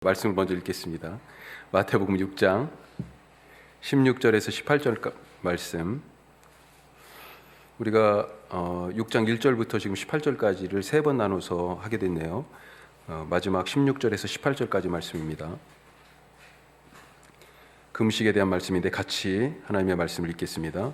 말씀을 먼저 읽겠습니다. 마태복음 6장 16절에서 18절 말씀. 우리가 6장 1절부터 지금 18절까지를 세 번 나눠서 하게 됐네요. 마지막 16절에서 18절까지 말씀입니다. 금식에 대한 말씀인데 같이 하나님의 말씀을 읽겠습니다.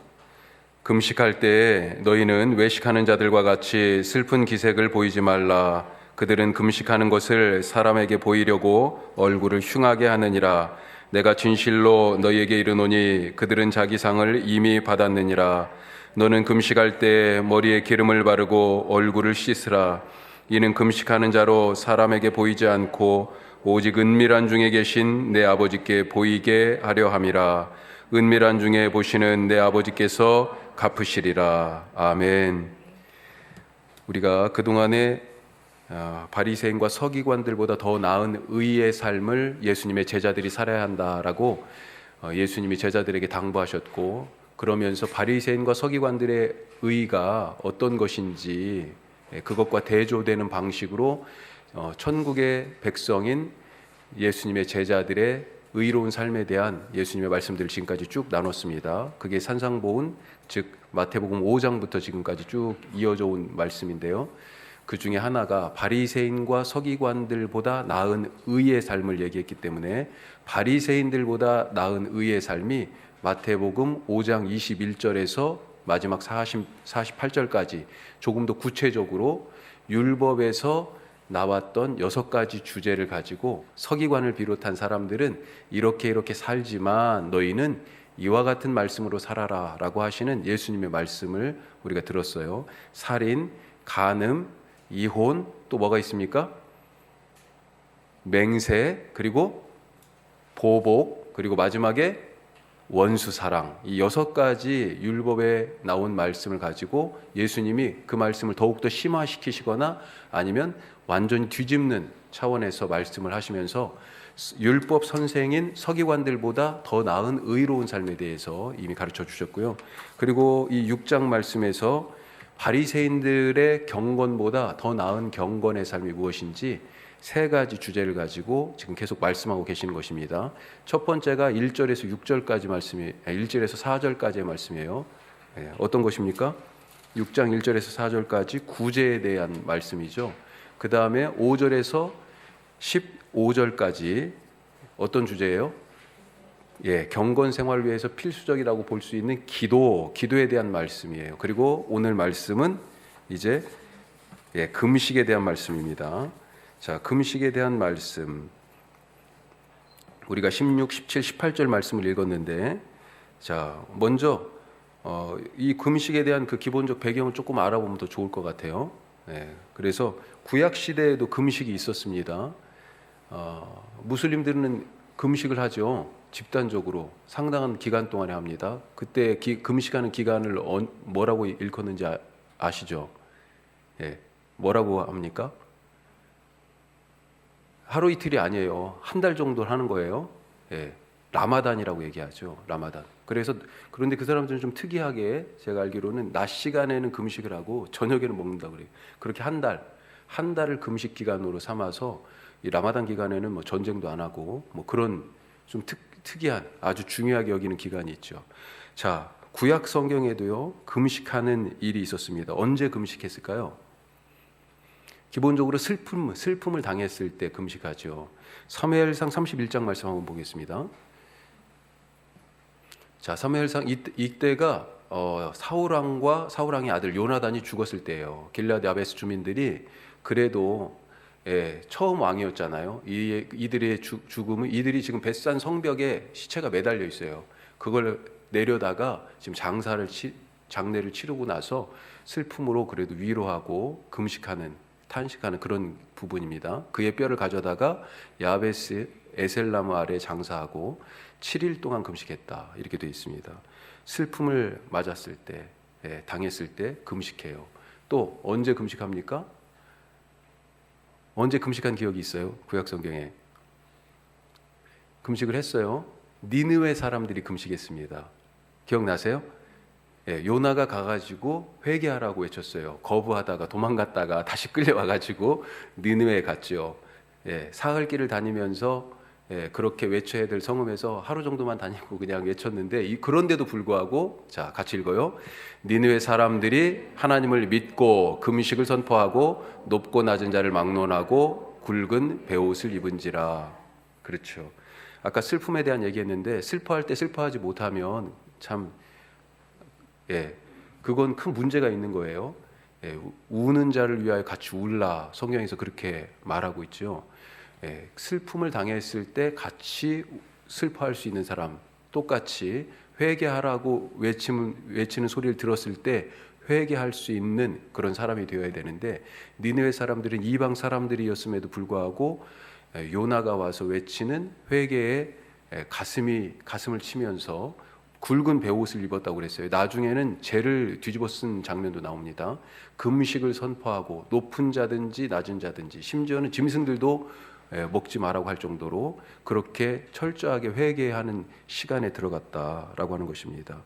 금식할 때에 너희는 외식하는 자들과 같이 슬픈 기색을 보이지 말라. 그들은 금식하는 것을 사람에게 보이려고 얼굴을 흉하게 하느니라. 내가 진실로 너희에게 이르노니 그들은 자기 상을 이미 받았느니라. 너는 금식할 때 머리에 기름을 바르고 얼굴을 씻으라. 이는 금식하는 자로 사람에게 보이지 않고 오직 은밀한 중에 계신 내 아버지께 보이게 하려 함이라. 은밀한 중에 보시는 내 아버지께서 갚으시리라. 아멘. 우리가 그동안에 바리새인과 서기관들보다 더 나은 의의 삶을 예수님의 제자들이 살아야 한다라고 예수님이 제자들에게 당부하셨고, 그러면서 바리새인과 서기관들의 의가 어떤 것인지 그것과 대조되는 방식으로 천국의 백성인 예수님의 제자들의 의로운 삶에 대한 예수님의 말씀들을 지금까지 쭉 나눴습니다. 그게 산상보훈, 즉 마태복음 5장부터 지금까지 쭉 이어져 온 말씀인데요. 그 중에 하나가 바리새인과 서기관들보다 나은 의의 삶을 얘기했기 때문에 바리새인들보다 나은 의의 삶이 마태복음 5장 21절에서 마지막 48절까지 조금 더 구체적으로 율법에서 나왔던 6가지 주제를 가지고 서기관을 비롯한 사람들은 이렇게 살지만 너희는 이와 같은 말씀으로 살아라 라고 하시는 예수님의 말씀을 우리가 들었어요. 살인, 간음, 이혼, 또 뭐가 있습니까? 맹세, 그리고 보복, 그리고 마지막에 원수 사랑. 이 6가지 율법에 나온 말씀을 가지고 예수님이 그 말씀을 더욱더 심화시키시거나 아니면 완전히 뒤집는 차원에서 말씀을 하시면서 율법 선생인 서기관들보다 더 나은 의로운 삶에 대해서 이미 가르쳐 주셨고요. 그리고 이 6장 말씀에서 바리새인들의 경건보다 더 나은 경건의 삶이 무엇인지 3가지 주제를 가지고 지금 계속 말씀하고 계시는 것입니다. 첫 번째가 1절에서 6절까지 말씀이 1절에서 4절까지의 말씀이에요. 어떤 것입니까? 6장 1절에서 4절까지 구제에 대한 말씀이죠. 그 다음에 5절에서 15절까지 어떤 주제예요? 경건 생활을 위해서 필수적이라고 볼 수 있는 기도에 대한 말씀이에요. 그리고 오늘 말씀은 이제 금식에 대한 말씀입니다. 자, 금식에 대한 말씀. 우리가 16, 17, 18절 말씀을 읽었는데, 자, 먼저 이 금식에 대한 그 기본적 배경을 조금 알아보면 더 좋을 것 같아요. 그래서 구약 시대에도 금식이 있었습니다. 무슬림들은 금식을 하죠. 집단적으로 상당한 기간 동안에 합니다. 그때 금식하는 기간을 뭐라고 일컫는지 아시죠? 뭐라고 합니까? 하루 이틀이 아니에요. 한 달 정도를 하는 거예요. 라마단이라고 얘기하죠. 라마단. 그런데 그 사람들은 좀 특이하게 제가 알기로는 낮 시간에는 금식을 하고 저녁에는 먹는다 그래요. 그렇게 한 달을 금식 기간으로 삼아서 이 라마단 기간에는 뭐 전쟁도 안 하고 뭐 그런 좀 특이한 아주 중요하게 여기는 기간이 있죠. 자, 구약 성경에도요 금식하는 일이 있었습니다. 언제 금식했을까요? 기본적으로 슬픔을 당했을 때 금식하죠. 사무엘상 31장 말씀 한번 보겠습니다. 자, 사무엘상 이때가 사울왕의 아들 요나단이 죽었을 때예요. 길르앗 야베스 주민들이 그래도 처음 왕이었잖아요. 이들의 죽음은 이들이 지금 벳산 성벽에 시체가 매달려 있어요. 그걸 내려다가 지금 장례를 치르고 나서 슬픔으로 그래도 위로하고 탄식하는 그런 부분입니다. 그의 뼈를 가져다가 야베스 에셀나무 아래 장사하고 7일 동안 금식했다. 이렇게 되어 있습니다. 슬픔을 맞았을 때, 당했을 때 금식해요. 또 언제 금식합니까? 언제 금식한 기억이 있어요? 구약 성경에 금식을 했어요. 니느웨 사람들이 금식했습니다. 기억나세요? 요나가 가가지고 회개하라고 외쳤어요. 거부하다가 도망갔다가 다시 끌려와가지고 니느웨에 갔죠. 사흘 길을 다니면서 그렇게 외쳐야 될 성읍에서 하루 정도만 다니고 그냥 외쳤는데 그런데도 불구하고 자 같이 읽어요. 니느웨 사람들이 하나님을 믿고 금식을 선포하고 높고 낮은 자를 막론하고 굵은 베옷을 입은지라. 그렇죠. 아까 슬픔에 대한 얘기했는데 슬퍼할 때 슬퍼하지 못하면 참 그건 큰 문제가 있는 거예요. 우는 자를 위하여 같이 울라. 성경에서 그렇게 말하고 있죠. 슬픔을 당했을 때 같이 슬퍼할 수 있는 사람, 똑같이 회개하라고 외치는 소리를 들었을 때 회개할 수 있는 그런 사람이 되어야 되는데 니느웨 사람들은 이방 사람들이었음에도 불구하고 요나가 와서 외치는 회개에 가슴을 치면서 굵은 베옷을 입었다고 그랬어요. 나중에는 죄를 뒤집어 쓴 장면도 나옵니다. 금식을 선포하고 높은 자든지 낮은 자든지 심지어는 짐승들도 먹지 말라고 할 정도로 그렇게 철저하게 회개하는 시간에 들어갔다라고 하는 것입니다.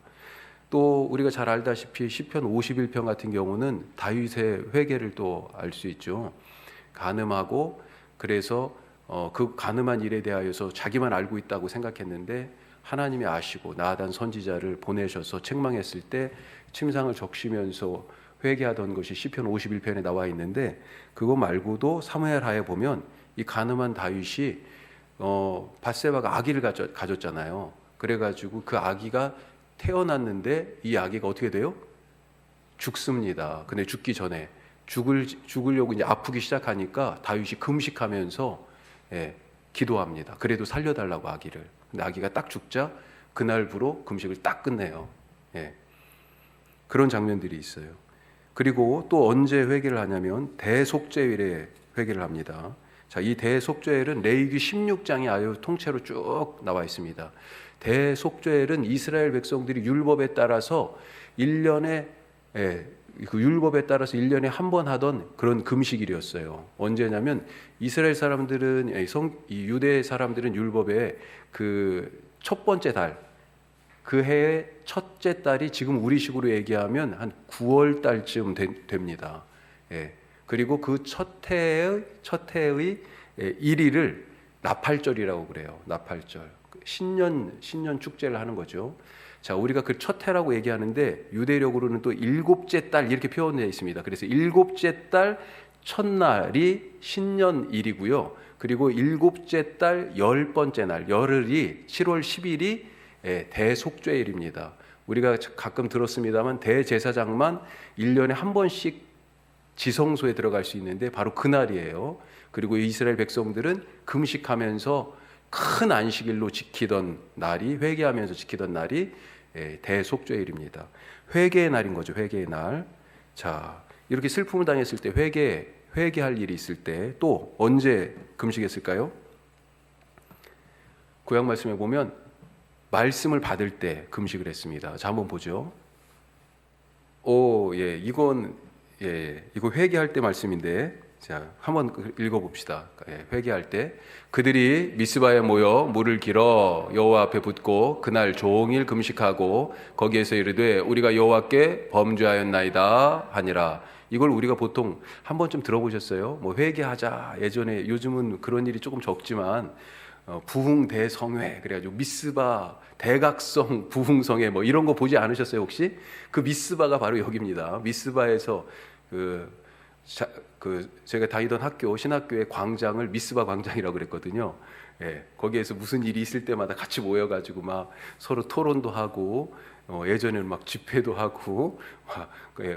또 우리가 잘 알다시피 시편 51편 같은 경우는 다윗의 회개를 또 알 수 있죠. 간음하고 그래서 그 간음한 일에 대하여서 자기만 알고 있다고 생각했는데 하나님이 아시고 나단 선지자를 보내셔서 책망했을 때 침상을 적시면서 회개하던 것이 시편 51편에 나와 있는데 그거 말고도 사무엘하에 보면 이 간음한 다윗이 밧세바가 아기를 가졌잖아요. 그래가지고 그 아기가 태어났는데 이 아기가 어떻게 돼요? 죽습니다. 근데 죽기 전에 죽으려고 이제 아프기 시작하니까 다윗이 금식하면서 기도합니다. 그래도 살려달라고 아기를. 근데 아기가 딱 죽자 그날부로 금식을 딱 끝내요. 그런 장면들이 있어요. 그리고 또 언제 회개를 하냐면 대속죄일에 회개를 합니다. 자, 이 대속죄일은 레위기 16장이 아주 통째로 쭉 나와 있습니다. 대속죄일은 이스라엘 백성들이 율법에 따라서 1년에 그 율법에 따라서 1년에 한 번 하던 그런 금식일이었어요. 언제냐면 이스라엘 사람들은 이 유대 사람들은 율법에 그 첫 번째 달, 그 해의 첫째 달이 지금 우리식으로 얘기하면 한 9월 달쯤 됩니다. 그리고 그 첫 해의 1일을 나팔절이라고 그래요. 나팔절. 신년 축제를 하는 거죠. 자, 우리가 그 첫 해라고 얘기하는데 유대력으로는 또 일곱째 달 이렇게 표현되어 있습니다. 그래서 일곱째 달 첫날이 신년일이고요. 그리고 일곱째 달 10번째 날, 열흘이 7월 10일이 대속죄일입니다. 우리가 가끔 들었습니다만 대제사장만 1년에 한 번씩 지성소에 들어갈 수 있는데 바로 그날이에요. 그리고 이스라엘 백성들은 금식하면서 큰 안식일로 지키던 날이 회개하면서 지키던 날이 대속죄일입니다. 회개의 날인 거죠. 회개의 날. 자, 이렇게 슬픔을 당했을 때 회개할 일이 있을 때 또 언제 금식했을까요? 구약 말씀에 보면 말씀을 받을 때 금식을 했습니다. 자, 한번 보죠. 이거 회개할 때 말씀인데, 자, 한번 읽어봅시다. 회개할 때 그들이 미스바에 모여 물을 길어 여호와 앞에 붓고 그날 종일 금식하고 거기에서 이르되 우리가 여호와께 범죄하였나이다 하니라. 이걸 우리가 보통 한 번쯤 들어보셨어요? 뭐 회개하자. 예전에 요즘은 그런 일이 조금 적지만 부흥대성회 그래가지고 미스바 대각성 부흥성회 뭐 이런 거 보지 않으셨어요 혹시? 그 미스바가 바로 여기입니다. 미스바에서 제가 다니던 학교 신학교의 광장을 미스바 광장이라고 그랬거든요. 거기에서 무슨 일이 있을 때마다 같이 모여가지고 막 서로 토론도 하고 예전에는 막 집회도 하고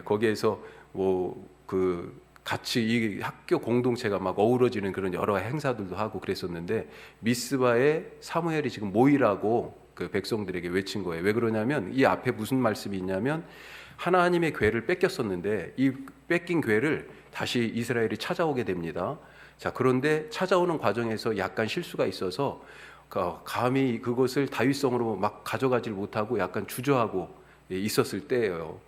거기에서 같이 이 학교 공동체가 막 어우러지는 그런 여러 행사들도 하고 그랬었는데 미스바에 사무엘이 지금 모이라고 그 백성들에게 외친 거예요. 왜 그러냐면 이 앞에 무슨 말씀이 있냐면 하나님의 궤를 뺏겼었는데 이 뺏긴 궤를 다시 이스라엘이 찾아오게 됩니다. 자, 그런데 찾아오는 과정에서 약간 실수가 있어서 감히 그것을 다윗성으로 막 가져가질 못하고 약간 주저하고 있었을 때예요.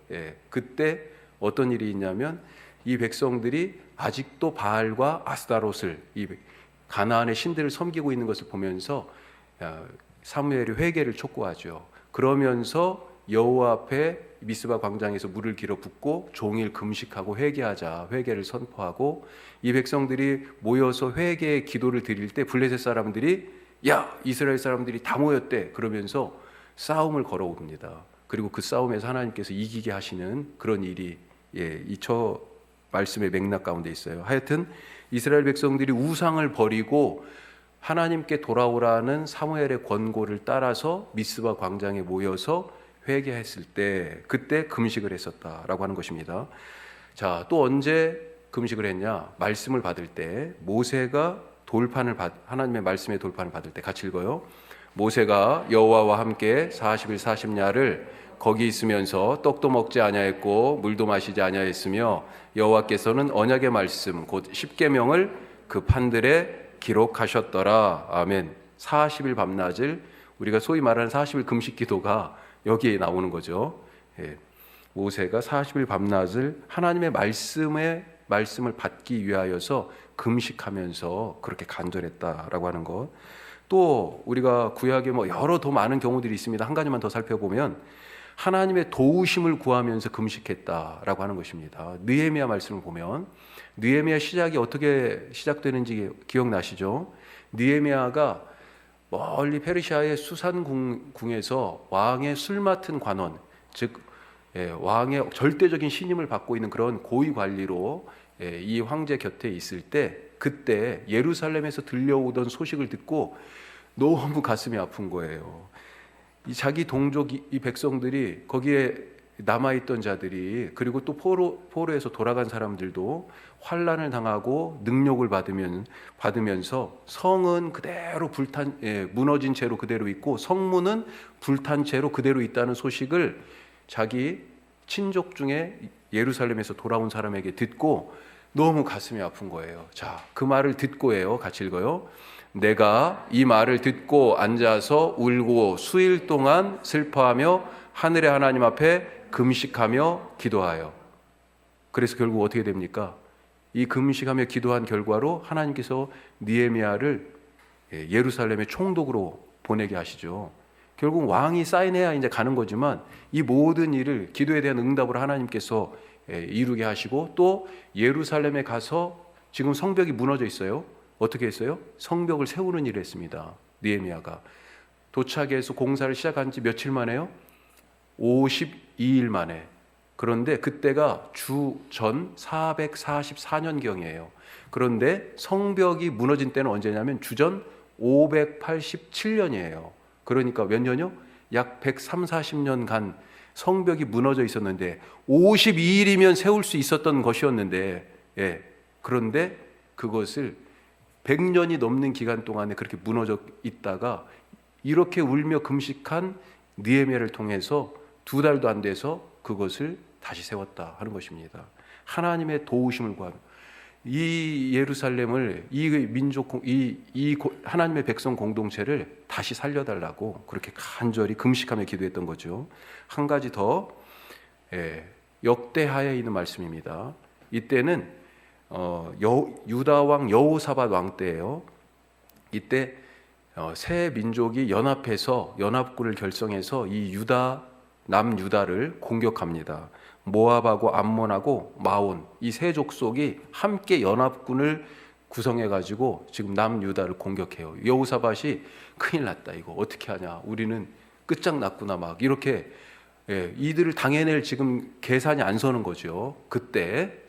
그때 어떤 일이 있냐면 이 백성들이 아직도 바알과 아스타롯을 이 가나안의 신들을 섬기고 있는 것을 보면서 사무엘이 회개를 촉구하죠. 그러면서 여호와 앞에 미스바 광장에서 물을 길어 붓고 종일 금식하고 회개하자, 회개를 선포하고, 이 백성들이 모여서 회개의 기도를 드릴 때 블레셋 사람들이 야, 이스라엘 사람들이 다 모였대 그러면서 싸움을 걸어옵니다. 그리고 그 싸움에서 하나님께서 이기게 하시는 그런 일이 이 저 말씀의 맥락 가운데 있어요. 하여튼 이스라엘 백성들이 우상을 버리고 하나님께 돌아오라는 사무엘의 권고를 따라서 미스바 광장에 모여서 회개했을 때 그때 금식을 했었다라고 하는 것입니다. 자, 또 언제 금식을 했냐? 말씀을 받을 때, 모세가 하나님의 말씀의 돌판을 받을 때. 같이 읽어요. 모세가 여호와와 함께 40일 40야를 거기 있으면서 떡도 먹지 아니하였고 물도 마시지 아니하였으며 여호와께서는 언약의 말씀 곧 십계명을 그 판들에 기록하셨더라. 아멘. 40일 밤낮을, 우리가 소위 말하는 40일 금식 기도가 여기에 나오는 거죠. 모세가 40일 밤낮을 하나님의 말씀을 받기 위하여서 금식하면서 그렇게 간절했다라고 하는 것. 또 우리가 구약에 여러 더 많은 경우들이 있습니다. 한 가지만 더 살펴보면 하나님의 도우심을 구하면서 금식했다라고 하는 것입니다. 느헤미야 말씀을 보면 느헤미야 시작이 어떻게 시작되는지 기억나시죠? 느헤미야가 멀리 페르시아의 수산궁에서 왕의 술 맡은 관원, 즉 왕의 절대적인 신임을 받고 있는 그런 고위 관리로 이 황제 곁에 있을 때, 그때 예루살렘에서 들려오던 소식을 듣고 너무 가슴이 아픈 거예요. 이 자기 동족 이 백성들이, 거기에 남아있던 자들이, 그리고 또 포로에서 돌아간 사람들도 환난을 당하고 능욕을 받으면서 성은 그대로 무너진 채로 그대로 있고 성문은 불탄 채로 그대로 있다는 소식을 자기 친족 중에 예루살렘에서 돌아온 사람에게 듣고 너무 가슴이 아픈 거예요. 자, 그 말을 듣고예요. 같이 읽어요. 내가 이 말을 듣고 앉아서 울고 수일 동안 슬퍼하며 하늘의 하나님 앞에 금식하며 기도하여. 그래서 결국 어떻게 됩니까? 이 금식하며 기도한 결과로 하나님께서 느헤미야를 예루살렘의 총독으로 보내게 하시죠. 결국 왕이 사인해야 이제 가는 거지만 이 모든 일을 기도에 대한 응답으로 하나님께서 이루게 하시고, 또 예루살렘에 가서 지금 성벽이 무너져 있어요. 어떻게 했어요? 성벽을 세우는 일을 했습니다. 느헤미야가 도착해서 공사를 시작한 지 며칠 만에요? 52일 만에. 그런데 그때가 주전 444년경이에요. 그런데 성벽이 무너진 때는 언제냐면 주전 587년이에요. 그러니까 몇 년이요? 약 130~40년간 성벽이 무너져 있었는데 52일이면 세울 수 있었던 것이었는데, 그런데 그것을 100년이 넘는 기간 동안에 그렇게 무너져 있다가 이렇게 울며 금식한 느헤미야를 통해서 2달도 안 돼서 그것을 다시 세웠다 하는 것입니다. 하나님의 도우심을 구하며 이 예루살렘을, 이 민족, 하나님의 백성 공동체를 다시 살려달라고 그렇게 간절히 금식하며 기도했던 거죠. 한 가지 더, 역대하에 있는 말씀입니다. 이때는 유다 왕 여호사밧 왕 때예요. 이때 세 민족이 연합해서 연합군을 결성해서 이 남유다를 공격합니다. 모압하고 암몬하고 마온, 이 세 족속이 함께 연합군을 구성해 가지고 지금 남유다를 공격해요. 여호사밧이 큰일 났다, 이거 어떻게 하냐, 우리는 끝장났구나, 막 이렇게 이들을 당해낼 지금 계산이 안 서는 거죠. 그때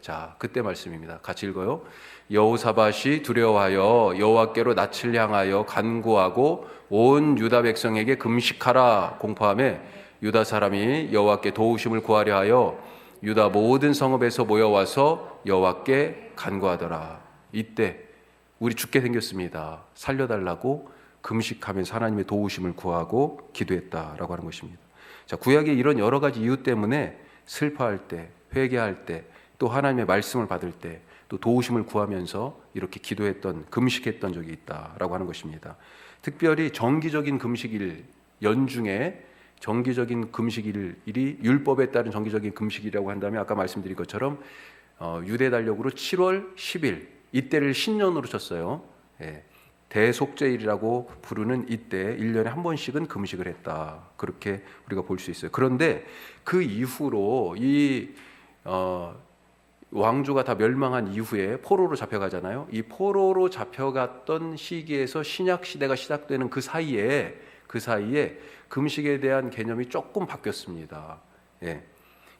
말씀입니다. 같이 읽어요. 여호사밧이 두려워하여 여호와께로 낯을 향하여 간구하고 온 유다 백성에게 금식하라 공포하며 유다 사람이 여호와께 도우심을 구하려 하여 유다 모든 성읍에서 모여와서 여호와께 간구하더라. 이때 우리 죽게 생겼습니다. 살려달라고 금식하면서 하나님의 도우심을 구하고 기도했다라고 하는 것입니다. 자, 구약의 이런 여러 가지 이유 때문에 슬퍼할 때, 회개할 때, 또 하나님의 말씀을 받을 때, 또 도우심을 구하면서 이렇게 금식했던 적이 있다라고 하는 것입니다. 특별히 정기적인 금식일 연중에 정기적인 금식일이 율법에 따른 정기적인 금식이라고 한다면 아까 말씀드린 것처럼 유대 달력으로 7월 10일 이때를 신년으로 쳤어요. 대속죄일이라고 부르는 이때 1년에 한 번씩은 금식을 했다. 그렇게 우리가 볼 수 있어요. 그런데 그 이후로 이 왕조가 다 멸망한 이후에 포로로 잡혀가잖아요. 이 포로로 잡혀갔던 시기에서 신약 시대가 시작되는 그 사이에 금식에 대한 개념이 조금 바뀌었습니다. 예.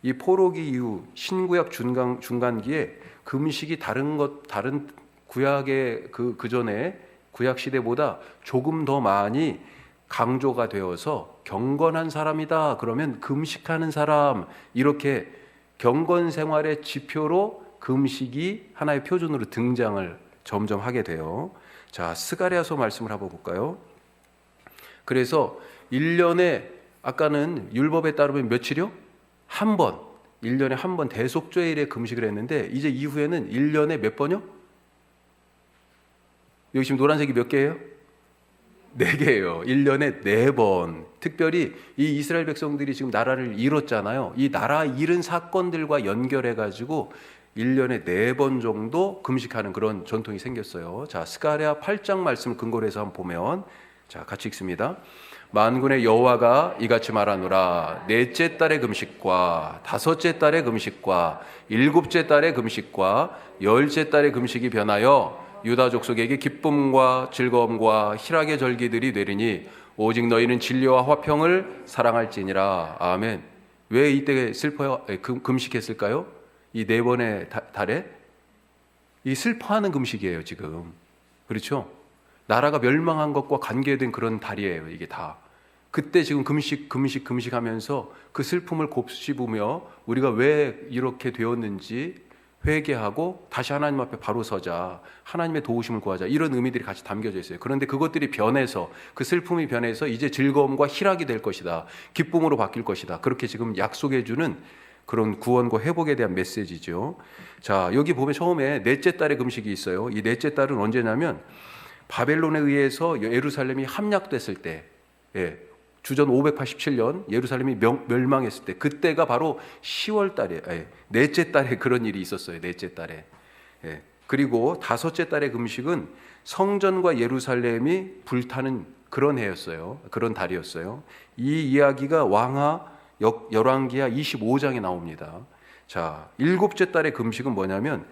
이 포로기 이후 신구약 중간기에 금식이 다른 구약의 그 전에 구약 시대보다 조금 더 많이 강조가 되어서 경건한 사람이다 그러면 금식하는 사람, 이렇게 경건 생활의 지표로 금식이 하나의 표준으로 등장을 점점 하게 돼요. 자, 스가랴서 말씀을 한번 볼까요? 그래서 1년에 아까는 율법에 따르면 며칠이요? 한 번, 1년에 한 번 대속죄일에 금식을 했는데 이제 이후에는 1년에 몇 번이요? 여기 지금 노란색이 몇 개예요? 4개예요. 1년에 4번. 특별히 이 이스라엘 백성들이 지금 나라를 잃었잖아요. 이 나라 잃은 사건들과 연결해가지고 1년에 4번 정도 금식하는 그런 전통이 생겼어요. 자, 스가랴 8장 말씀을 근거로 해서 한번 보면, 자, 같이 읽습니다. 만군의 여호와가 이같이 말하노라. 넷째 달의 금식과 다섯째 달의 금식과 일곱째 달의 금식과 열째 달의 금식이 변하여 유다 족속에게 기쁨과 즐거움과 희락의 절기들이 되리니 오직 너희는 진리와 화평을 사랑할지니라. 아멘. 왜 이때 금식했을까요? 이 4번의 달에 이 슬퍼하는 금식이에요 지금. 그렇죠? 나라가 멸망한 것과 관계된 그런 달이에요 이게 다. 그때 지금 금식하면서 그 슬픔을 곱씹으며 우리가 왜 이렇게 되었는지 회개하고 다시 하나님 앞에 바로 서자, 하나님의 도우심을 구하자, 이런 의미들이 같이 담겨져 있어요. 그런데 그것들이 변해서, 그 슬픔이 변해서 이제 즐거움과 희락이 될 것이다, 기쁨으로 바뀔 것이다, 그렇게 지금 약속해 주는 그런 구원과 회복에 대한 메시지죠. 자, 여기 보면 처음에 넷째 달의 금식이 있어요. 이 넷째 달은 언제냐면 바벨론에 의해서 예루살렘이 함락됐을 때, 주전 587년 예루살렘이 멸망했을 때, 그때가 바로 10월 달에, 넷째 달에 그런 일이 있었어요. 넷째 달에. 그리고 다섯째 달의 금식은 성전과 예루살렘이 불타는 그런 해였어요. 그런 달이었어요. 이 이야기가 열왕기하 25장에 나옵니다. 자, 일곱째 달의 금식은 뭐냐면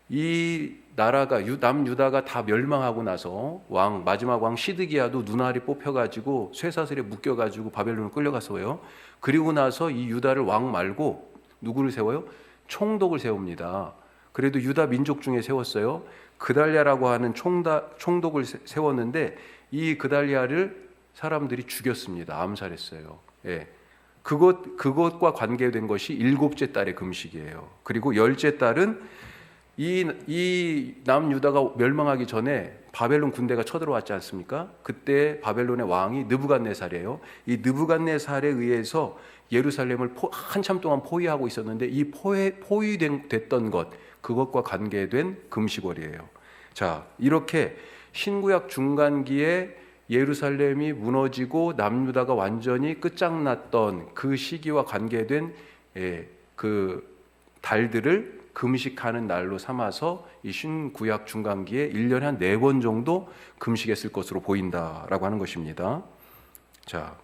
이 나라가 남유다가 다 멸망하고 나서 마지막 왕 시드기야도 눈알이 뽑혀가지고 쇠사슬에 묶여가지고 바벨론을 끌려갔어요. 그리고 나서 이 유다를 왕 말고 누구를 세워요? 총독을 세웁니다. 그래도 유다 민족 중에 세웠어요. 그달랴라고 하는 총독을 세웠는데 이 그달랴를 사람들이 죽였습니다. 암살했어요. 그것과 관계된 것이 일곱째 달의 금식이에요. 그리고 열째 달은 이 남유다가 멸망하기 전에 바벨론 군대가 쳐들어왔지 않습니까? 그때 바벨론의 왕이 느부갓네살이에요. 이 느부갓네살에 의해서 예루살렘을 한참 동안 포위하고 있었는데 이 포위됐던 그것과 관계된 금식월이에요. 자, 이렇게 신구약 중간기에 예루살렘이 무너지고 남유다가 완전히 끝장났던 그 시기와 관계된 그 달들을 금식하는 날로 삼아서 이 신구약 중간기에 1년에 한 4번 정도 금식했을 것으로 보인다라고 하는 것입니다. 자,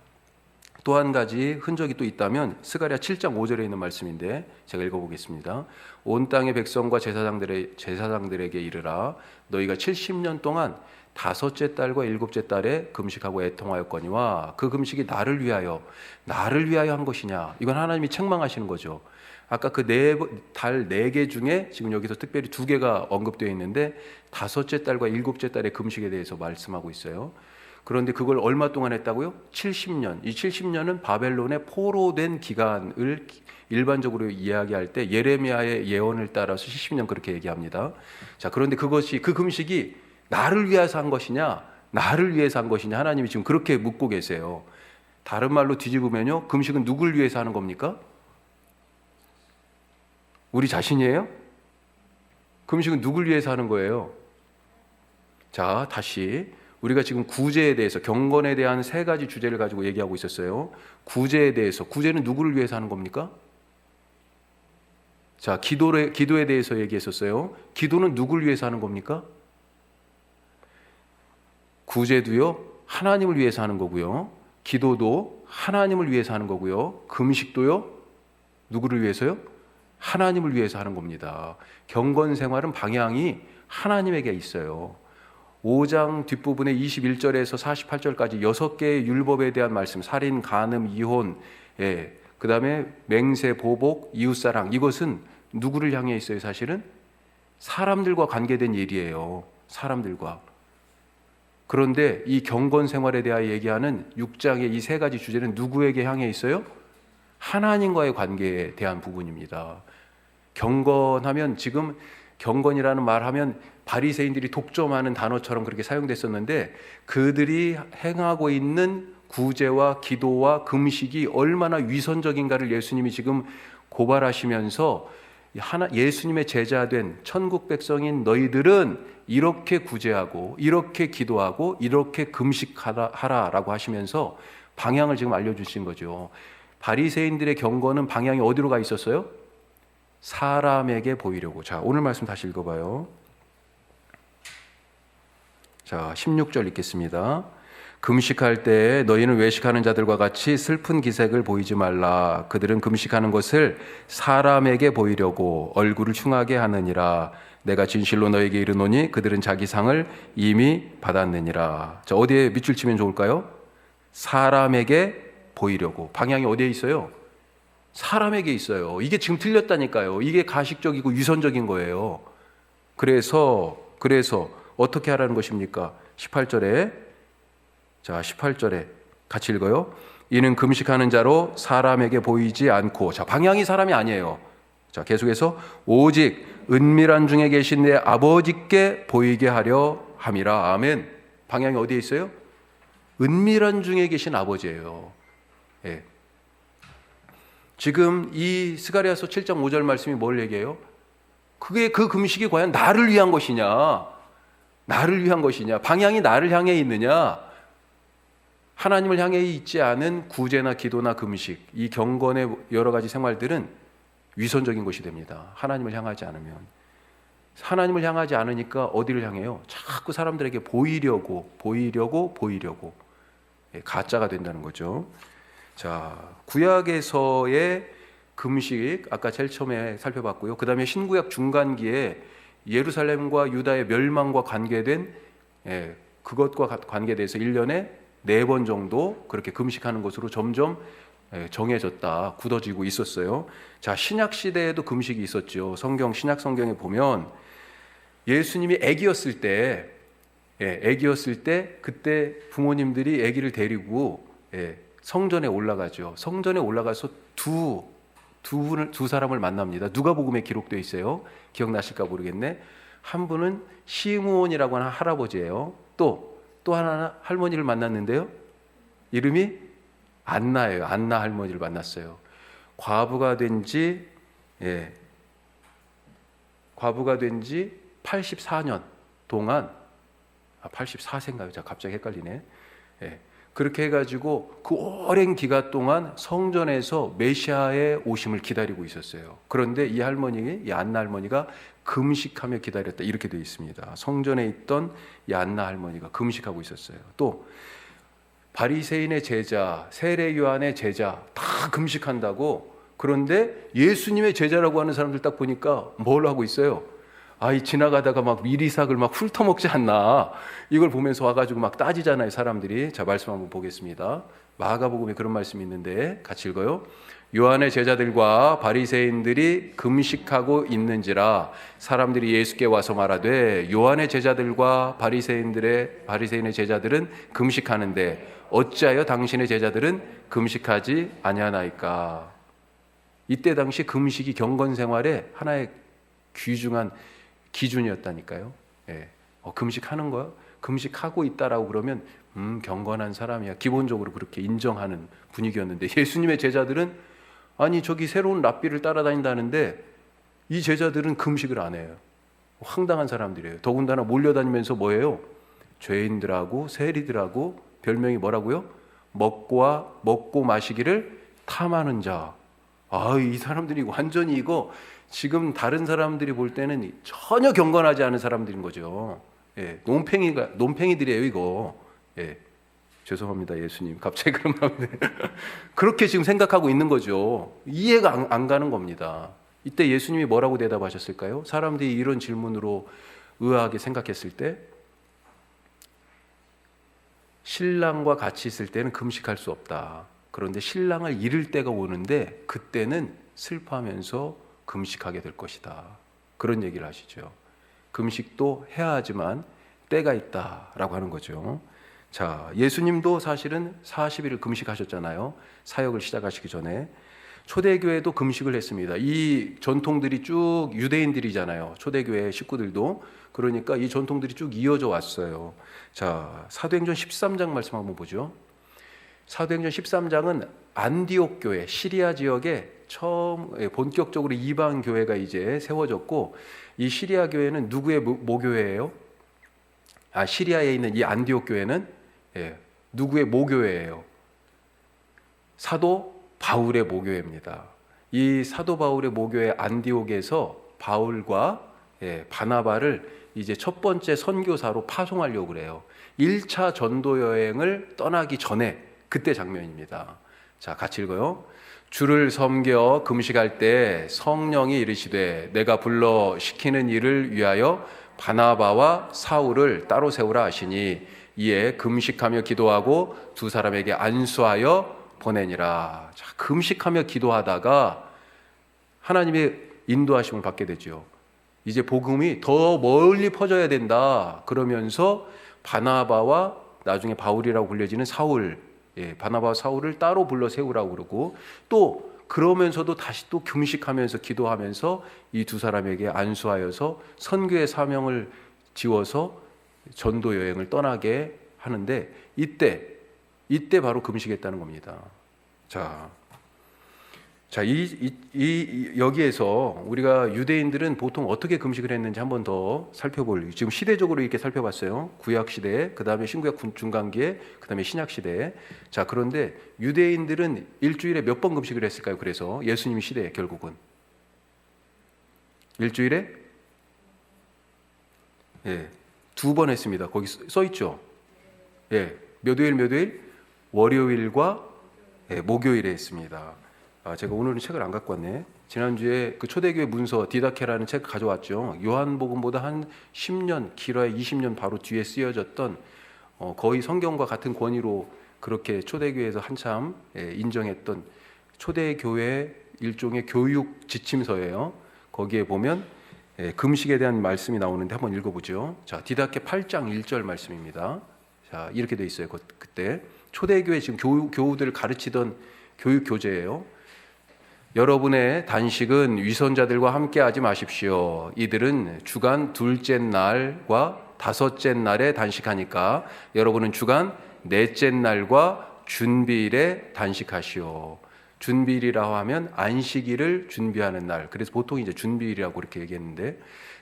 또 한 가지 흔적이 또 있다면 스가랴 7장 5절에 있는 말씀인데 제가 읽어보겠습니다. 온 땅의 백성과 제사장들에게 이르라. 너희가 70년 동안 다섯째 달과 일곱째 달에 금식하고 애통하였거니와 그 금식이 나를 위하여 한 것이냐. 이건 하나님이 책망하시는 거죠. 아까 그 달 4개 중에 지금 여기서 특별히 2개가 언급되어 있는데 다섯째 달과 일곱째 달의 금식에 대해서 말씀하고 있어요. 그런데 그걸 얼마 동안 했다고요? 70년. 이 70년은 바벨론에 포로된 기간을 일반적으로 이야기할 때 예레미야의 예언을 따라서 70년 그렇게 얘기합니다. 자, 그런데 그 금식이 나를 위해서 한 것이냐, 나를 위해서 한 것이냐, 하나님이 지금 그렇게 묻고 계세요. 다른 말로 뒤집으면요, 금식은 누굴 위해서 하는 겁니까? 우리 자신이에요? 금식은 누굴 위해서 하는 거예요? 자, 다시 우리가 지금 구제에 대해서, 경건에 대한 3가지 주제를 가지고 얘기하고 있었어요. 구제에 대해서, 구제는 누구를 위해서 하는 겁니까? 자, 기도에 대해서 얘기했었어요. 기도는 누굴 위해서 하는 겁니까? 구제도요 하나님을 위해서 하는 거고요. 기도도 하나님을 위해서 하는 거고요. 금식도요 누구를 위해서요? 하나님을 위해서 하는 겁니다. 경건 생활은 방향이 하나님에게 있어요. 5장 뒷부분에 21절에서 48절까지 6개의 율법에 대한 말씀, 살인, 간음, 이혼, 그 다음에 맹세, 보복, 이웃사랑, 이것은 누구를 향해 있어요? 사실은 사람들과 관계된 일이에요. 사람들과. 그런데 이 경건 생활에 대하여 얘기하는 6장의 이 세 가지 주제는 누구에게 향해 있어요? 하나님과의 관계에 대한 부분입니다. 경건하면, 지금 경건이라는 말하면 바리새인들이 독점하는 단어처럼 그렇게 사용됐었는데, 그들이 행하고 있는 구제와 기도와 금식이 얼마나 위선적인가를 예수님이 지금 고발하시면서, 예수님의 제자된 천국 백성인 너희들은 이렇게 구제하고 이렇게 기도하고 이렇게 금식하라라고 하시면서 방향을 지금 알려주신 거죠. 바리새인들의 경건은 방향이 어디로 가 있었어요? 사람에게 보이려고. 자, 오늘 말씀 다시 읽어봐요. 자, 16절 읽겠습니다. 금식할 때 너희는 외식하는 자들과 같이 슬픈 기색을 보이지 말라. 그들은 금식하는 것을 사람에게 보이려고 얼굴을 흉하게 하느니라. 내가 진실로 너에게 이르노니 그들은 자기 상을 이미 받았느니라. 자, 어디에 밑줄 치면 좋을까요? 사람에게 보이려고. 방향이 어디에 있어요? 사람에게 있어요. 이게 지금 틀렸다니까요. 이게 가식적이고 위선적인 거예요. 그래서 어떻게 하라는 것입니까? 18절에, 자, 18절에 같이 읽어요. 이는 금식하는 자로 사람에게 보이지 않고. 자, 방향이 사람이 아니에요. 자, 계속해서 오직 은밀한 중에 계신 내 아버지께 보이게 하려 함이라. 아멘. 방향이 어디에 있어요? 은밀한 중에 계신 아버지예요. 예. 지금 이 스가랴서 7장 5절 말씀이 뭘 얘기해요? 그게 그 금식이 과연 나를 위한 것이냐? 나를 위한 것이냐? 방향이 나를 향해 있느냐? 하나님을 향해 있지 않은 구제나 기도나 금식, 이 경건의 여러 가지 생활들은 위선적인 것이 됩니다. 하나님을 향하지 않으면. 하나님을 향하지 않으니까 어디를 향해요? 자꾸 사람들에게 보이려고. 가짜가 된다는 거죠. 자, 구약에서의 금식 아까 제일 처음에 살펴봤고요. 그 다음에 신구약 중간기에 예루살렘과 유다의 멸망과 관계된, 그것과 관계돼서 1년에 4번 정도 그렇게 금식하는 것으로 점점 정해졌다, 굳어지고 있었어요. 자, 신약 시대에도 금식이 있었죠. 신약 성경에 보면 예수님이 아기였을 때 그때 부모님들이 아기를 데리고 성전에 올라가죠. 성전에 올라가서 두 사람을 만납니다. 누가복음에 기록되어 있어요. 기억나실까 모르겠네. 한 분은 시므온이라고 하는 할아버지예요. 또 하나 할머니를 만났는데요. 이름이 안나예요. 안나 할머니를 만났어요. 과부가 된 지 84년 동안, 84세인가요? 자, 갑자기 헷갈리네. 그렇게 해가지고 그 오랜 기간 동안 성전에서 메시아의 오심을 기다리고 있었어요. 그런데 이 안나 할머니가 금식하며 기다렸다, 이렇게 되어 있습니다. 성전에 있던 이 안나 할머니가 금식하고 있었어요. 또 바리새인의 제자, 세례 요한의 제자 다 금식한다고. 그런데 예수님의 제자라고 하는 사람들 딱 보니까 뭘 하고 있어요? 지나가다가 막 미리삭을 막 훑어먹지 않나, 이걸 보면서 와가지고 막 따지잖아요, 사람들이. 자, 말씀 한번 보겠습니다. 마가복음에 그런 말씀이 있는데 같이 읽어요. 요한의 제자들과 바리새인들이 금식하고 있는지라 사람들이 예수께 와서 말하되 요한의 제자들과 바리새인의 제자들은 금식하는데 어찌하여 당신의 제자들은 금식하지 아니하나이까. 이때 당시 금식이 경건 생활의 하나의 귀중한 기준이었다니까요. 금식하는 거야? 금식하고 있다라고 그러면 경건한 사람이야, 기본적으로 그렇게 인정하는 분위기였는데, 예수님의 제자들은 저기 새로운 랍비를 따라다닌다는데 이 제자들은 금식을 안 해요. 황당한 사람들이에요. 더군다나 몰려다니면서 뭐예요? 죄인들하고 세리들하고 별명이 뭐라고요? 먹고 마시기를 탐하는 자. 이 사람들이 완전히 이거 지금 다른 사람들이 볼 때는 전혀 경건하지 않은 사람들인 거죠. 논팽이들이에요, 이거. 예. 죄송합니다, 예수님. 갑자기 그런 마음이 그렇게 지금 생각하고 있는 거죠. 이해가 안 가는 겁니다. 이때 예수님이 뭐라고 대답하셨을까요? 사람들이 이런 질문으로 의아하게 생각했을 때, 신랑과 같이 있을 때는 금식할 수 없다. 그런데 신랑을 잃을 때가 오는데 그때는 슬퍼하면서 금식하게 될 것이다. 그런 얘기를 하시죠. 금식도 해야 하지만 때가 있다라고 하는 거죠. 자, 예수님도 사실은 40일을 금식하셨잖아요. 사역을 시작하시기 전에. 초대교회도 금식을 했습니다. 이 전통들이 쭉 유대인들이잖아요. 초대교회 식구들도. 그러니까 이 전통들이 쭉 이어져 왔어요. 자, 사도행전 13장 말씀 한번 보죠. 사도행전 13장은 안디옥 교회, 시리아 지역에 처음 본격적으로 이방 교회가 이제 세워졌고, 이 시리아 교회는 누구의 모교회예요? 시리아에 있는 이 안디옥 교회는 누구의 모교회예요? 사도 바울의 모교회입니다. 이 사도 바울의 모교회 안디옥에서 바울과 바나바를 이제 첫 번째 선교사로 파송하려고 그래요. 1차 전도 여행을 떠나기 전에 그때 장면입니다. 자, 같이 읽어요. 주를 섬겨 금식할 때 성령이 이르시되 내가 불러 시키는 일을 위하여 바나바와 사울을 따로 세우라 하시니 이에 금식하며 기도하고 두 사람에게 안수하여 보내니라. 자, 금식하며 기도하다가 하나님의 인도하심을 받게 되죠. 이제 복음이 더 멀리 퍼져야 된다. 그러면서 바나바와 나중에 바울이라고 불려지는 사울, 바나바와 사울을 따로 불러 세우라고 그러고, 또 그러면서도 다시 또 금식하면서 기도하면서 이 두 사람에게 안수하여서 선교의 사명을 지워서 전도 여행을 떠나게 하는데, 이때 바로 금식했다는 겁니다. 여기에서 우리가 유대인들은 보통 어떻게 금식을 했는지 한 번 더 살펴볼, 지금 시대적으로 이렇게 살펴봤어요. 구약 시대, 그 다음에 신구약 중간기에, 그 다음에 신약 시대. 자, 그런데 유대인들은 일주일에 몇 번 금식을 했을까요? 그래서 예수님 시대에 결국은 일주일에 2번 했습니다. 거기 써 있죠. 몇 요일? 월요일과 목요일에 했습니다. 제가 오늘은 책을 안 갖고 왔네. 지난주에 그 초대교회 문서 디다케라는 책 가져왔죠. 요한복음보다 한 10년, 길어야 20년 바로 뒤에 쓰여졌던 거의 성경과 같은 권위로 그렇게 초대교회에서 한참 인정했던 초대교회 일종의 교육 지침서예요. 거기에 보면 금식에 대한 말씀이 나오는데 한번 읽어보죠. 자, 디다케 8장 1절 말씀입니다. 자, 이렇게 돼 있어요. 그때 초대교회 지금 교우들을 가르치던 교육 교재예요. 여러분의 단식은 위선자들과 함께 하지 마십시오. 이들은 주간 둘째 날과 다섯째 날에 단식하니까 여러분은 주간 넷째 날과 준비일에 단식하시오. 준비일이라고 하면 안식일을 준비하는 날. 그래서 보통 이제 준비일이라고 그렇게 얘기했는데,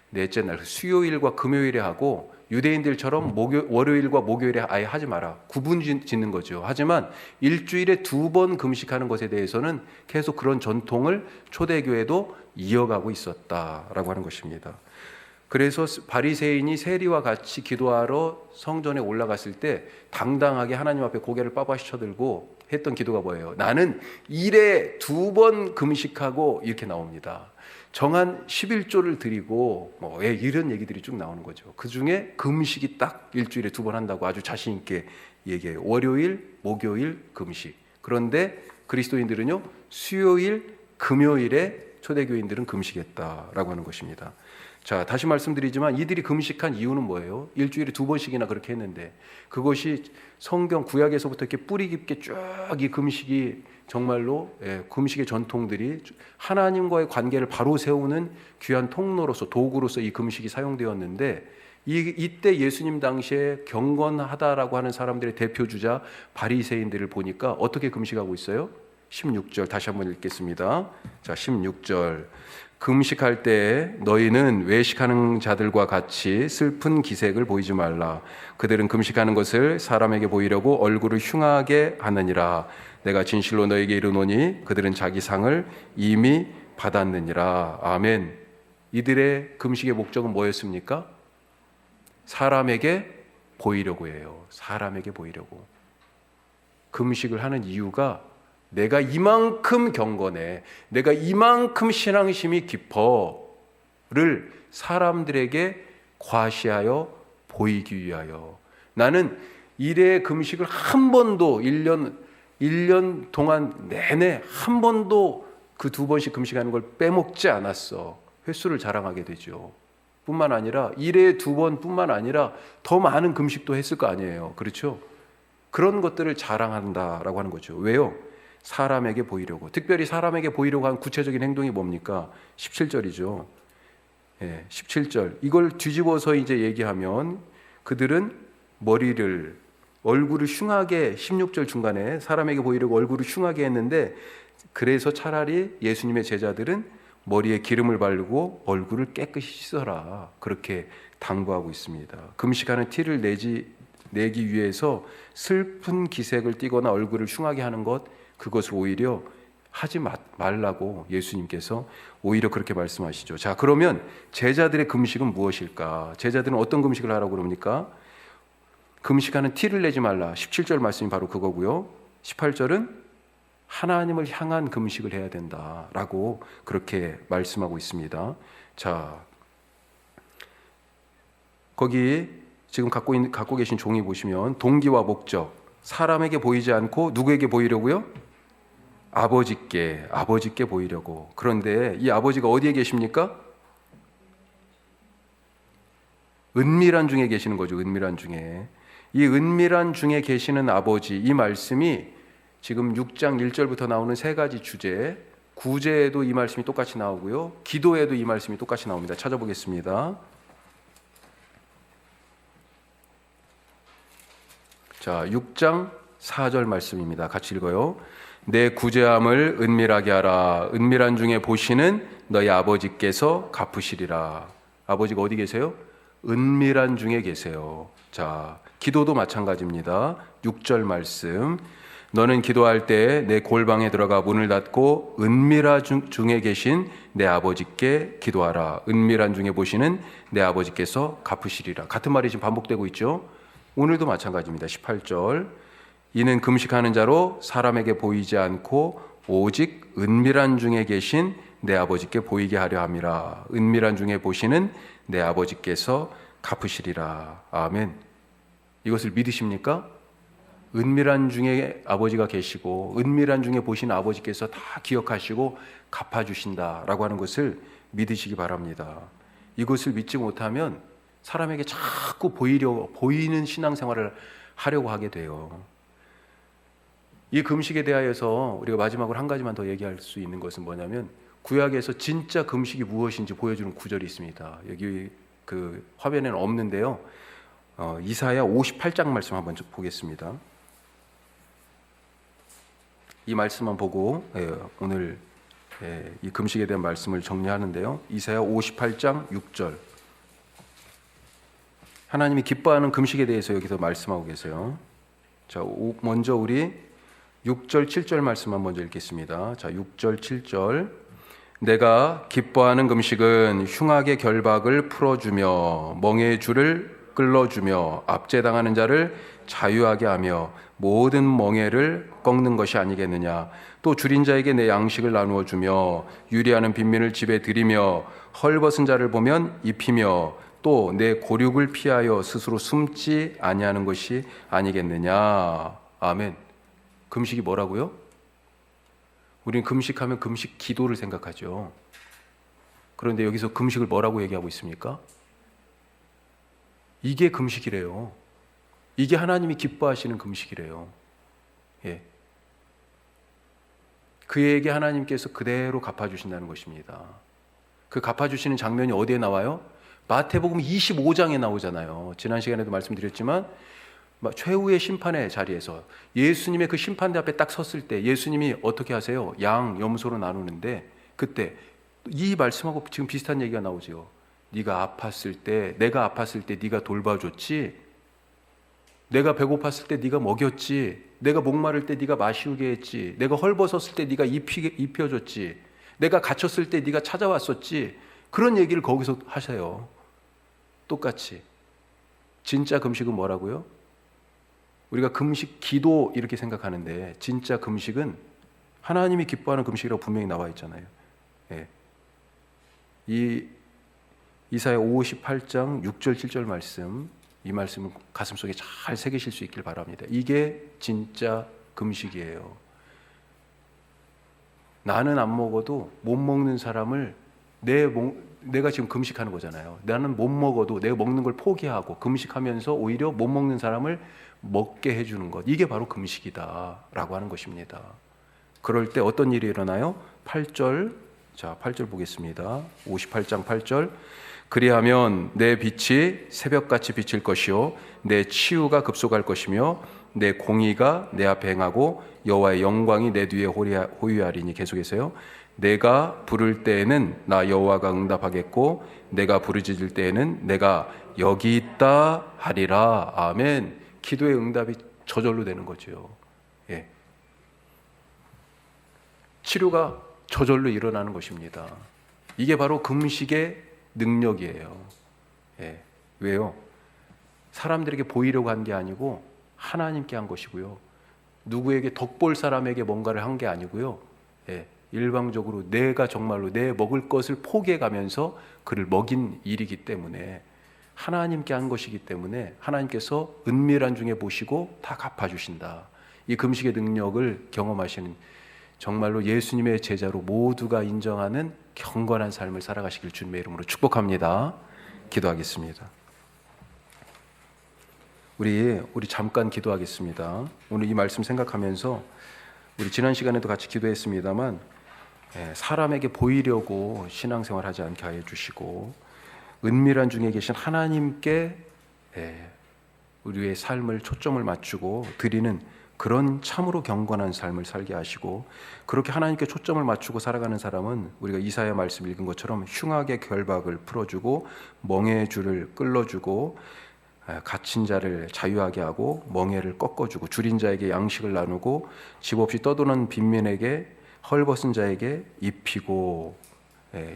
넷째 날 수요일과 금요일에 하고, 유대인들처럼 월요일과 목요일에 아예 하지 마라. 구분 짓는 거죠. 하지만 일주일에 2번 금식하는 것에 대해서는 계속 그런 전통을 초대교회도 이어가고 있었다라고 하는 것입니다. 그래서 바리새인이 세리와 같이 기도하러 성전에 올라갔을 때 당당하게 하나님 앞에 고개를 빳빳이 쳐들고 했던 기도가 뭐예요? 나는 일에 2번 금식하고, 이렇게 나옵니다. 정한 11조를 드리고 이런 얘기들이 쭉 나오는 거죠. 그 중에 금식이 딱 일주일에 2번 한다고 아주 자신 있게 얘기해요. 월요일, 목요일 금식. 그런데 그리스도인들은요, 수요일, 금요일에 초대교인들은 금식했다라고 하는 것입니다. 자, 다시 말씀드리지만 이들이 금식한 이유는 뭐예요? 일주일에 2번씩이나 그렇게 했는데, 그것이 성경 구약에서부터 이렇게 뿌리 깊게 쭉 이 금식이 정말로 금식의 전통들이 하나님과의 관계를 바로 세우는 귀한 통로로서, 도구로서 이 금식이 사용되었는데, 이때 예수님 당시에 경건하다라고 하는 사람들의 대표주자 바리새인들을 보니까 어떻게 금식하고 있어요? 16절 다시 한번 읽겠습니다. 자, 16절. 금식할 때 너희는 외식하는 자들과 같이 슬픈 기색을 보이지 말라. 그들은 금식하는 것을 사람에게 보이려고 얼굴을 흉하게 하느니라. 내가 진실로 너에게 이르노니 그들은 자기 상을 이미 받았느니라. 아멘. 이들의 금식의 목적은 뭐였습니까? 사람에게 보이려고 해요. 사람에게 보이려고. 금식을 하는 이유가 내가 이만큼 경건해, 내가 이만큼 신앙심이 깊어를 사람들에게 과시하여 보이기 위하여. 나는 일회 금식을 한 번도 1년 동안 내내 한 번도 그 2번씩 금식하는 걸 빼먹지 않았어. 횟수를 자랑하게 되죠. 뿐만 아니라 1회에 2번 뿐만 아니라 더 많은 금식도 했을 거 아니에요. 그렇죠? 그런 것들을 자랑한다라고 하는 거죠. 왜요? 사람에게 보이려고. 특별히 사람에게 보이려고 한 구체적인 행동이 뭡니까? 17절이죠. 17절. 이걸 뒤집어서 이제 얘기하면 그들은 얼굴을 흉하게, 16절 중간에 사람에게 보이려고 얼굴을 흉하게 했는데, 그래서 차라리 예수님의 제자들은 머리에 기름을 바르고 얼굴을 깨끗이 씻어라, 그렇게 당부하고 있습니다. 금식하는 티를 내기 위해서 슬픈 기색을 띠거나 얼굴을 흉하게 하는 것, 그것을 오히려 하지 말라고 예수님께서 오히려 그렇게 말씀하시죠. 자, 그러면 제자들의 금식은 무엇일까? 제자들은 어떤 금식을 하라고 그럽니까? 금식하는 티를 내지 말라. 17절 말씀이 바로 그거고요. 18절은 하나님을 향한 금식을 해야 된다라고 그렇게 말씀하고 있습니다. 자, 거기 지금 갖고 계신 종이 보시면 동기와 목적, 사람에게 보이지 않고 누구에게 보이려고요? 아버지께 보이려고. 그런데 이 아버지가 어디에 계십니까? 은밀한 중에 계시는 거죠. 은밀한 중에. 이 은밀한 중에 계시는 아버지, 이 말씀이 지금 6장 1절부터 나오는 3가지 주제, 구제에도 이 말씀이 똑같이 나오고요, 기도에도 이 말씀이 똑같이 나옵니다. 찾아보겠습니다. 자, 6장 4절 말씀입니다. 같이 읽어요. 내 구제함을 은밀하게 하라. 은밀한 중에 보시는 너희 아버지께서 갚으시리라. 아버지가 어디 계세요? 은밀한 중에 계세요. 자, 기도도 마찬가지입니다. 6절 말씀. 너는 기도할 때 내 골방에 들어가 문을 닫고 은밀한 중에 계신 내 아버지께 기도하라. 은밀한 중에 보시는 내 아버지께서 갚으시리라. 같은 말이 지금 반복되고 있죠. 오늘도 마찬가지입니다. 18절. 이는 금식하는 자로 사람에게 보이지 않고 오직 은밀한 중에 계신 내 아버지께 보이게 하려 함이라. 은밀한 중에 보시는 내 아버지께서 갚으시리라. 아멘. 이것을 믿으십니까? 은밀한 중에 아버지가 계시고 은밀한 중에 보시는 아버지께서 다 기억하시고 갚아주신다라고 하는 것을 믿으시기 바랍니다. 이것을 믿지 못하면 사람에게 자꾸 보이는 신앙생활을 하려고 하게 돼요. 이 금식에 대하여서 우리가 마지막으로 한 가지만 더 얘기할 수 있는 것은 뭐냐면, 구약에서 진짜 금식이 무엇인지 보여주는 구절이 있습니다. 여기 그 화면에는 없는데요, 이사야 58장 말씀 한번 좀 보겠습니다. 이 말씀만 보고 오늘 이 금식에 대한 말씀을 정리하는데요, 이사야 58장 6절. 하나님이 기뻐하는 금식에 대해서 여기서 말씀하고 계세요. 자, 먼저 우리 6절 7절 말씀만 먼저 읽겠습니다. 자, 6절 7절. 내가 기뻐하는 금식은 흉악의 결박을 풀어주며 멍에의 줄을 끌어주며 압제당하는 자를 자유하게 하며 모든 멍에를 꺾는 것이 아니겠느냐. 또 줄인 자에게 내 양식을 나누어 주며 유리하는 빈민을 집에 들이며 헐벗은 자를 보면 입히며 또 내 고륙을 피하여 스스로 숨지 아니하는 것이 아니겠느냐. 아멘. 금식이 뭐라고요? 우리는 금식하면 금식 기도를 생각하죠. 그런데 여기서 금식을 뭐라고 얘기하고 있습니까? 이게 금식이래요. 이게 하나님이 기뻐하시는 금식이래요. 예. 그에게 하나님께서 그대로 갚아주신다는 것입니다. 그 갚아주시는 장면이 어디에 나와요? 마태복음 25장에 나오잖아요. 지난 시간에도 말씀드렸지만 최후의 심판의 자리에서 예수님의 그 심판대 앞에 딱 섰을 때 예수님이 어떻게 하세요? 양, 염소로 나누는데 그때 이 말씀하고 지금 비슷한 얘기가 나오죠. 네가 아팠을 때, 내가 아팠을 때 네가 돌봐줬지, 내가 배고팠을 때 네가 먹였지, 내가 목마를 때 네가 마시우게 했지, 내가 헐벗었을 때 네가 입혀줬지, 내가 갇혔을 때 네가 찾아왔었지. 그런 얘기를 거기서 하세요. 똑같이. 진짜 금식은 뭐라고요? 우리가 금식, 기도 이렇게 생각하는데 진짜 금식은 하나님이 기뻐하는 금식이라고 분명히 나와 있잖아요. 예. 이 이사야 58장 6절 7절 말씀, 이 말씀을 가슴속에 잘 새기실 수 있길 바랍니다. 이게 진짜 금식이에요. 나는 안 먹어도 못 먹는 사람을 내가 지금 금식하는 거잖아요. 나는 못 먹어도 내가 먹는 걸 포기하고 금식하면서 오히려 못 먹는 사람을 먹게 해주는 것, 이게 바로 금식이다라고 하는 것입니다. 그럴 때 어떤 일이 일어나요? 8절, 자 8절 보겠습니다. 58장 8절. 그리하면 내 빛이 새벽같이 비칠 것이요 내 치유가 급속할 것이며 내 공의가 내 앞에 행하고 여호와의 영광이 내 뒤에 호위하리니. 계속해서요. 내가 부를 때에는 나 여호와가 응답하겠고 내가 부르짖을 때에는 내가 여기 있다 하리라. 아멘. 기도의 응답이 저절로 되는 거죠. 예. 치료가 저절로 일어나는 것입니다. 이게 바로 금식의 능력이에요. 예. 왜요? 사람들에게 보이려고 한 게 아니고 하나님께 한 것이고요. 누구에게 덕볼 사람에게 뭔가를 한 게 아니고요. 예. 일방적으로 내가 정말로 내 먹을 것을 포기해 가면서 그를 먹인 일이기 때문에, 하나님께 한 것이기 때문에 하나님께서 은밀한 중에 보시고 다 갚아주신다. 이 금식의 능력을 경험하시는, 정말로 예수님의 제자로 모두가 인정하는 경건한 삶을 살아가시길 주님의 이름으로 축복합니다. 기도하겠습니다. 우리 잠깐 기도하겠습니다. 오늘 이 말씀 생각하면서 우리 지난 시간에도 같이 기도했습니다만, 사람에게 보이려고 신앙생활하지 않게 하여 주시고 은밀한 중에 계신 하나님께 우리의 삶을 초점을 맞추고 드리는 그런 참으로 경건한 삶을 살게 하시고, 그렇게 하나님께 초점을 맞추고 살아가는 사람은 우리가 이사야 말씀 읽은 것처럼 흉악의 결박을 풀어주고 멍에의 줄을 끌어주고 갇힌 자를 자유하게 하고 멍에를 꺾어주고 줄인 자에게 양식을 나누고 집 없이 떠도는 빈민에게 헐벗은 자에게 입히고,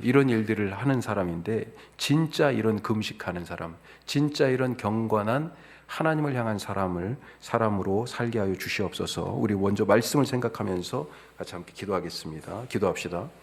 이런 일들을 하는 사람인데, 진짜 이런 금식하는 사람, 진짜 이런 경건한 하나님을 향한 사람으로 살게 하여 주시옵소서. 우리 먼저 말씀을 생각하면서 같이 함께 기도하겠습니다. 기도합시다.